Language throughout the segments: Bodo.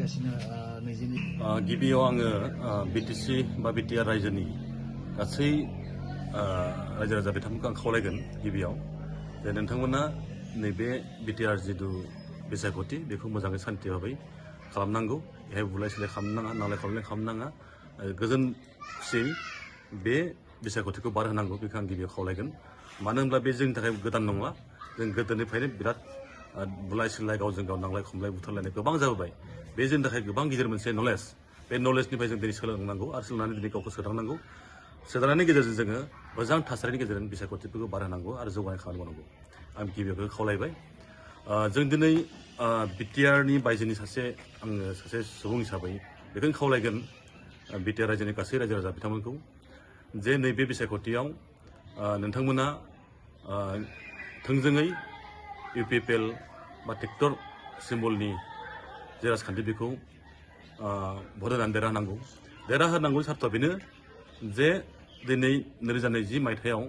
फैगासिनो नैजिनि गिबियाव आङो बिटिसि बा बिटिआर रायजोनि गासै रायजो राजा बिथांमोनखौ आं खावलायगोन गिबियाव जे नोंथांमोना नैबे बिटिआर जिथु बिसायख'थि बेखौ मोजाङै सान्थि भाबै खालामनांगौ बेहाय बुलाय सोलाय खालामनाङा नांलाय खमलाय खालामनाङा गोजोन खुसियै बे बिसायख'थिखौ बारहोनांगौ बेखौ आं गिबियाव खावलायगोन मानो होनब्ला बे जोंनि थाखाय गोदान नङा जों गोदोनिफ्रायनो बिराद बुलाय सोलाय गावजों गाव नांलाय खमलाय बुथारलायनाय गोबां जाबोबाय बे जोंनि थाखाय गोबां गिदिर मोनसे नलेज बे नलेजनिफ्राय जों दिनै सोलोंनांगौ आरो सोलोंनानै दिनै गावखौ सोदांनांगौ सोदांनायनि गेजेरजों जोङो मोजां थासारिनि गेजेरजों बिसायख'थिफोरखौ बारहोनांगौ आरो जौगानाय खामानि मावनांगौ आं गिबियाव खावलायबाय जों दिनै बिटिआरनि बायजोनि आङो सासे सुबुं हिसाबै बेखौनो खावलायगोन बिटिआर रायजोनि गासै रायजो राजा बिथांमोनखौ जे नैबे बिसायख'थियाव नोंथांमोना थोंजोङै इउपिपिएल बा ट्रेक्टर सिम्बलनि जे राजखान्थि बेखौ भट होनानै देरहाहोनांगौ सार्थ'आ बेनो जे दिनै 2020 मायथाइयाव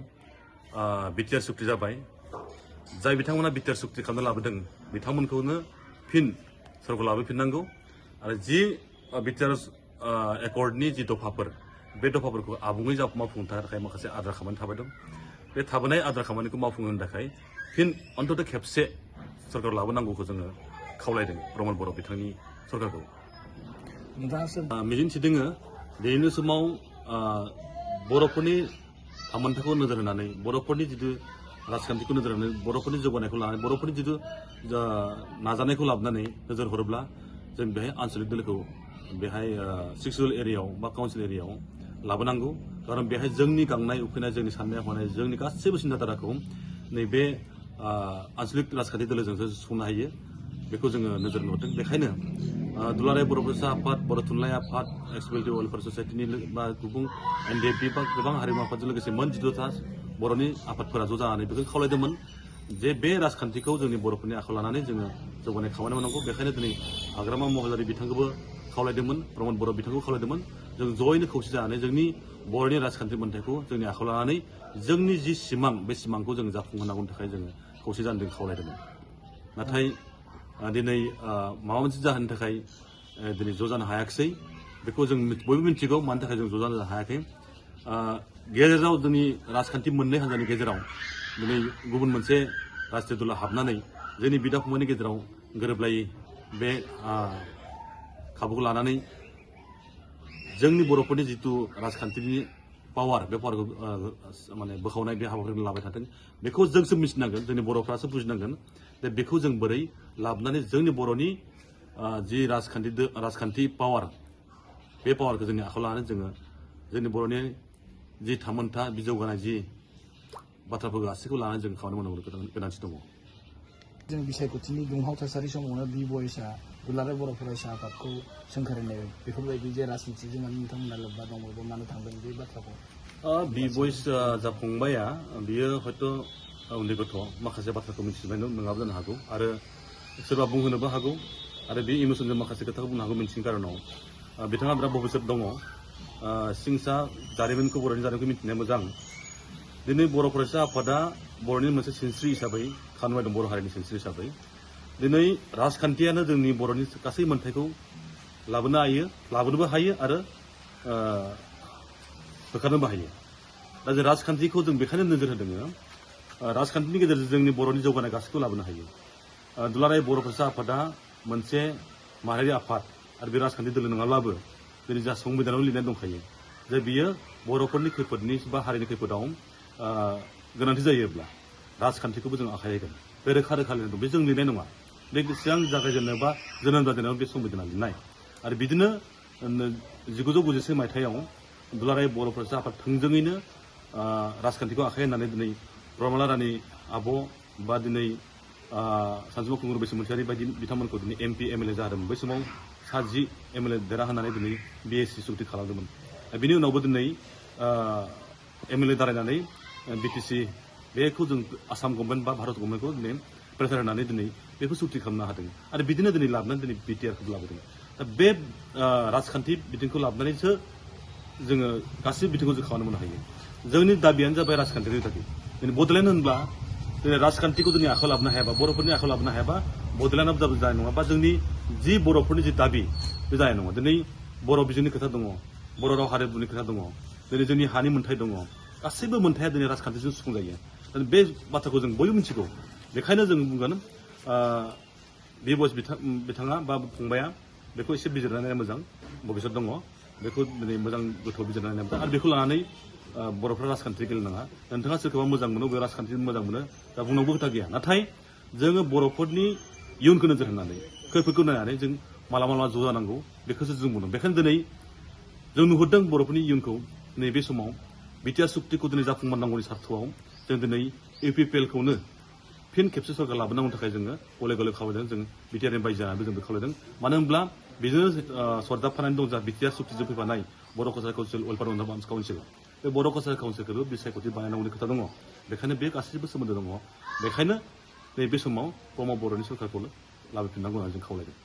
बिटिआर सुक्ति जाबाय जाय बिथांमोना बिटिआर सुक्ति खालामना लाबोदों बिथांमोनखौनो फिन सरकारखौ लाबोफिननांगौ आरो जि बिटिआर एकर्डनि जि दफाफोर बे दफाफोरखौ आबुङै मावफुंनो थाखाय माखासे आद्रा खामानि थाबाय दं बे थाबोनाय आद्रा खामानिखौ मावफुंनो थाखाय फिन अन्तत' खेबसे सरकार लाबोनांगौखौ जोङो खावलायदों प्रमद बर' बिथांनि सरकारखौ मिजिंथिदोङो दिनैनि समाव बर'फोरनि थामोनथायखौ नोजोर होनानै बर'फोरनि जिथु राजखान्थिखौ नोजोर होनानै बर'फोरनि जौगानायखौ लानानै बर'फोरनि जिथु नाजानायखौ लाबोनानै नोजोर हरोब्ला जों बेहाय आन्सलिक दोलोखौ बेहाय सेक्सुवेल एरियायाव बा काउन्सिल एरियायाव लाबोनांगौ खारन बेहाय जोंनि गांनाय उखैनाय जोंनि साननाय हनाय जोंनि गासैबो सिन्थाधाराखौ नैबे आन्सलिक राजखान्थि दोलोजोंसो सुफुंनो हायो बेखौ जोङो नोजोर नुदों बेखायनो दुलाराय बर' फरायसा आफाद बर' थुनलाइ आफाद एक्सपेलिटि वेलफेयार ससाइटिनि बा गुबुन एनडिएफबि बा गोबां हारिमु आफादजों लोगोसे मोन 12था बर'नि आफादफोरा ज' जानानै बेखौ खावलायदोंमोन जे बे राजखान्थिखौ जोंनि बर'फोरनि आखायाव लानानै जोङो जौगानाय खामानि मावनांगौ बेखायनो दिनै हाग्रामा महिलारि बिथांखौबो खावलायदोंमोन प्रमद बर' बिथांखौ खावलायदोंमोन जों जयैनो खौसे जानानै जोंनि बर'नि राजखान्थि मोन्थायखौ जोंनि आखायाव लानानै जोंनि जि सिमां बे सिमांखौ जों जाफुंहोनांगौनि थाखाय जोङो खौसे जानो जों खावलायदोंमोन नाथाय दिनै माबा मोनसे जाहोननि थाखाय दिनै ज' जानो हायाखिसै बेखौ जों बयबो मिन्थिगौ मानि थाखाय जों ज' जानो हायाखै गेजेराव जोंनि राजखान्थि मोननै हान्जानि गेजेराव दिनै गुबुन मोनसे राजनीति दला हाबनानै जोंनि बिदा फंबायनि गेजेराव गोरोबलायै बे खाबुखौ लानानै जोंनि बर'फोरनि जिथु राजखान्थिनि पावार बे पावारखौ माने बोखावनाय बे हाबाफारिखौ लाबाय थादों बेखौ जोंसो मिथिनांगोन जोंनि बर'फ्रासो बुजिनांगोन जे बेखौ जों बोरै लाबोनानै जोंनि बर'नि जि राजखान्थि पावार बे पावारखौ जोंनि आखायाव लानानै जोङो जोंनि बर'नि जि थामोनथा बि जौगानाय जि बाथ्राफोर गासैखौ लानानै जों खामानि मावनांगौ गोनांथि दङ जों बिसायख'थिनि दुंहाव थासारि समावनो बि बयसआ दुलाराय बर' फरायसा आफादखौ सोंखारिनाय बेफोरबायदि जे राजनितिजों नोंथांमोना लोब्बा दङ बा मानो थांदों बे बाथ्राखौ बि बयस जा फंबाया बियो हयथ' उन्दै गथ' माखासे बाथ्राखौ मिथिजोबनाय नङाबो जानो हागौ आरो सोरबा बुंहोनोबो हागौ आरो बे इमोसनजों माखासे खोथाखौ बुंनो हागौ मिन्थिनो कारनाव बिथाङा बिराद भबिष्यत दङ सिंसा जारिमिनखौ बर'नि जारिमिनखौ मिथिनाया मोजां दिनै बर' फरायसा आफादा बर'नि मोनसे सिनस्रि हिसाबै खामानि दं बर' हारिनि सिनस्रि हिसाबै दिनै राजखान्थियानो जोंनि बर'नि गासै मोन्थायखौ लाबोनोबो हायो आरो होखारनोबो हायो दा जों राजखान्थिखौ जों बेखायनो नोजोर होदों राजखान्थिनि गेजेरजों जोंनि बर'नि जौगानाय गासैखौ लाबोनो हायो दुलाराय बर' फरायसा आफादा मोनसे माहारियारि आफाद आरो बे राजखान्थि दोलो नङाब्लाबो दिनै जा संबिधानाव लिरनाय दंखायो जे बियो बर'फोरनि खैफोदनि बा हारिनि खैफोदाव गोनांथि जायोब्ला राजखान्थिखौबो जों आखाइ होगोन बे रोखा लिरनाय दं बे जों लिरनाय नङा बे सिगां जागायजेननाय बा जोनोम जाजेननायाव बे संबिधाना लिरनाय आरो बिदिनो 1993 मायथाइयाव दुलाराय बर' फरायसा आफाद थोंजोङैनो राजखान्थिखौ आखाइ होनानै दिनै प्रमला रानि आब' बा दिनै सानजुमा खुंगुर बैसोमुथियारि बायदि बिथांमोनखौ दिनै MP MLA जादोंमोन बै समाव 7 MLA देरहाहोनानै दिनै BSc सुक्ति खालामदोंमोन बिनि उनावबो दिनै MLA दारायनानै BTC बेखौ जों आसाम गभर्नमेन्ट बा भारत गभर्नमेन्टखौ दिनै प्रेसार होनानै दिनै बेखौ सुक्ति खालामनो हादों आरो बिदिनो दिनै लाबोनानै दिनै बिटिआरखौ लाबोदों दा बे राजखान्थि बिथिंखौ लाबोनानैसो जोङो गासैबो बिथिंखौ जों खामानि मावनो हायो जोंनि दाबियानो जाबाय राजखान्थिनि थाखाय दिनै बड'लेण्ड होनब्ला दिनै राजखान्थिखौ जोंनि आखायाव लाबोनो हायाबा बर'फोरनि आखायाव लाबोनो हायाबा बड'लेण्ड अबजार्भ जानाय नङा बा जोंनि जि बर'फोरनि जि दाबि बे जानाय नङा दिनै बर' बिजोंनि खोथा दङ बर' राव हारिमुनि खोथा दङ दिनै जोंनि हानि मोन्थाय दङ गासैबो मोन्थाया दिनै राजखान्थिजों सुफुंजायो बे बाथ्राखौ जों बयबो मिथिगौ बेखायनो जों बुंगोन बिथाङा बा फंबाया बेखौ एसे बिजिरनानै मोजां भबिष्यत दङ बेखौ दिनै मोजां गोथौ बिजिरनानै आरो बेखौ लानानै बर'फ्रा राजखान्थि गेलेनाङा नोंथाङा सोरखौबा मोजां मोनो बे राजखान्थि मोजां मोनो दा बुंनांगौ खोथा गैया नाथाय जोङो बर'फोरनि इयुनखौ नोजोर होनानै खैफोदखौ नायनानै जों मालाबा मालाबा ज' जानांगौ बेखौसो जों बुंदों बेखायनो दिनै जों नुहुरदों बर'फोरनि इयुनखौ नैबे समाव बिटिआर सुक्तिखौ दिनै जाफुंसारनांगौनि सार्थआव जों दिनै इउपिपिएलखौनो फिन खेबसे सरकार लाबोनांगौनि थाखाय जोङो गले गले खावलायदों जों बिटिआरनि बायजो जानानैबो जों बे खावलायदों मानो होनब्ला बेजों सरजाबफानानै दं जा बिटिआर सुक्तिजों फैफानाय Bodo' culture council welfare development council बे बर' कालचार काउन्सिलखौबो बिसायख'थि बानायनांगौनि खोथा दङ बेखायनो बे गासैबो सोमोन्दो दङ बेखायनो नैबे समाव ब्रह्म बर'नि सरकारखौ लाबोफिननांगौ होननानै जों खावलायदों